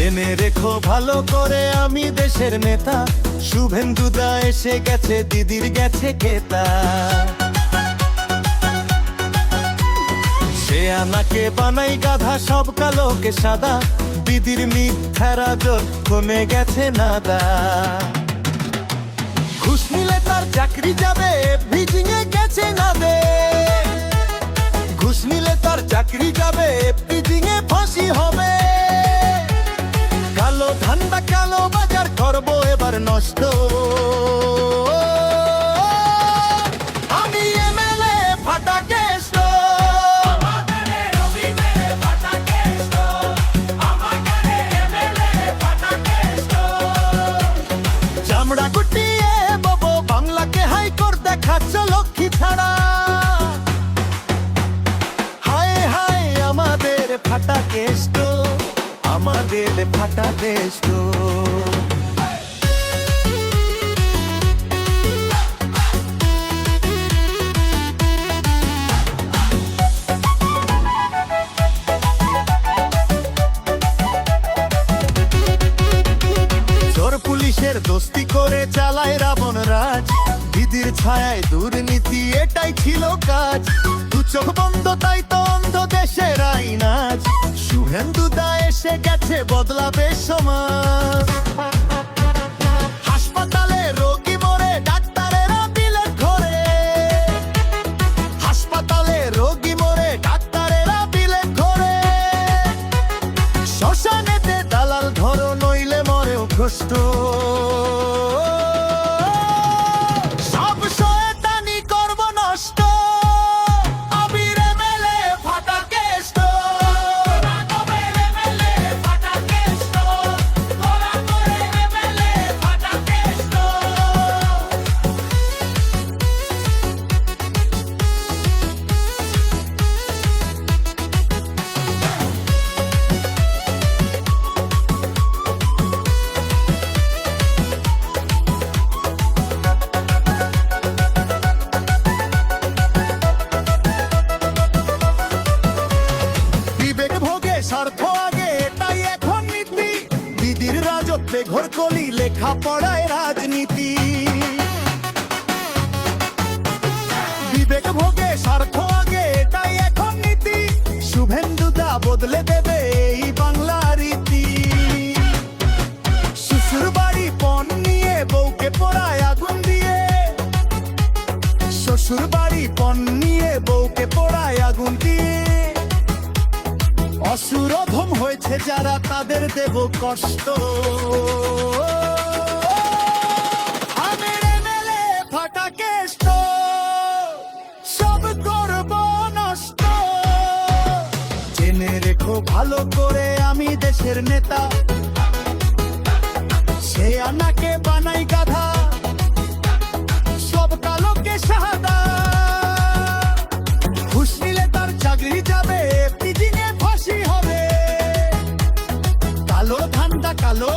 জেনে রেখো ভালো করে আমি দেশের নেতা, শুভেন্দুদা এসে গেছে, দিদির গেছে কেতা। সে আনাকে বানাই গাধা, সব কালোকে সাদা, দিদির মিথ্যারা জোর কমে গেছে নাদা। ঘুষ নিলে তার চাকরি যাবে, ভিজিংয়ে গেছে না দে। ঘুষ নিলে তার চাকরি যাবে, ভিজিংয়ে ফাঁসি হবে। কালো ধান্দা কালো বাজার করবো এবার নষ্ট। আমি এমএলএ ফাটা কেষ্ট, চামড়া গুটিয়ে বাবু বাংলাকে হাইকোর্ট দেখাচ্ছ লক্ষ্মী ছাড়া। হায় হায় আমাদের ফাটা কেষ্ট, আমাদের ফাটা দেশ। চোর পুলিশের দোস্তি করে চালায় রাবণ রাজ, দিদির ছায়ায় দুর্নীতি এটাই ছিল কাজ। দু চোখ বন্ধ তাই তো অন্ধ দেশের আইন আজ, শুভেন্দুদা এসে গেছে বদলাবে সমাজ। হাসপাতালে রোগী মরে ডাক্তারেরা বিলেত ঘরে, হাসপাতালে রোগী মরে ডাক্তারেরা বিলেত ঘরে। শ্মশানেতে দালাল ধরো নইলে মরেও ভ্রষ্ট। সব শয়তানি করব নষ্ট, আবির এমএলএ ফাটা কেষ্ট। স্বার্থ আগে এটাই এখন নীতি, দিদির রাজত্বে ঘোরকলি লেখা পড়ায় রাজনীতি। বিবেক ভোগে স্বার্থ আগে এটাই এখন নীতি, শুভেন্দুদা বদলে দেবে এই বাংলা রীতি। শ্বশুর বাড়ি পণ নিয়ে বউকে পোড়ায় আগুন দিয়ে, শ্বশুর বাড়ি পণ নিয়ে বউকে পোড়ায় আগুন দিয়ে। অসুরধম হয়েছে যারা তাদের দেব কষ্ট। আমির এমএলএ ফাটা কেষ্ট, সব করব নষ্ট। জেনে রেখো ভালো করে আমি দেশের নেতা, সে আনাকে বানাই গাধা, সব কালোকে সাদা। ঘুষ নিলে তার চাকরি যাবে, ভিজিংয়ে ফাঁসি হবে। কালো ধান্দা কালো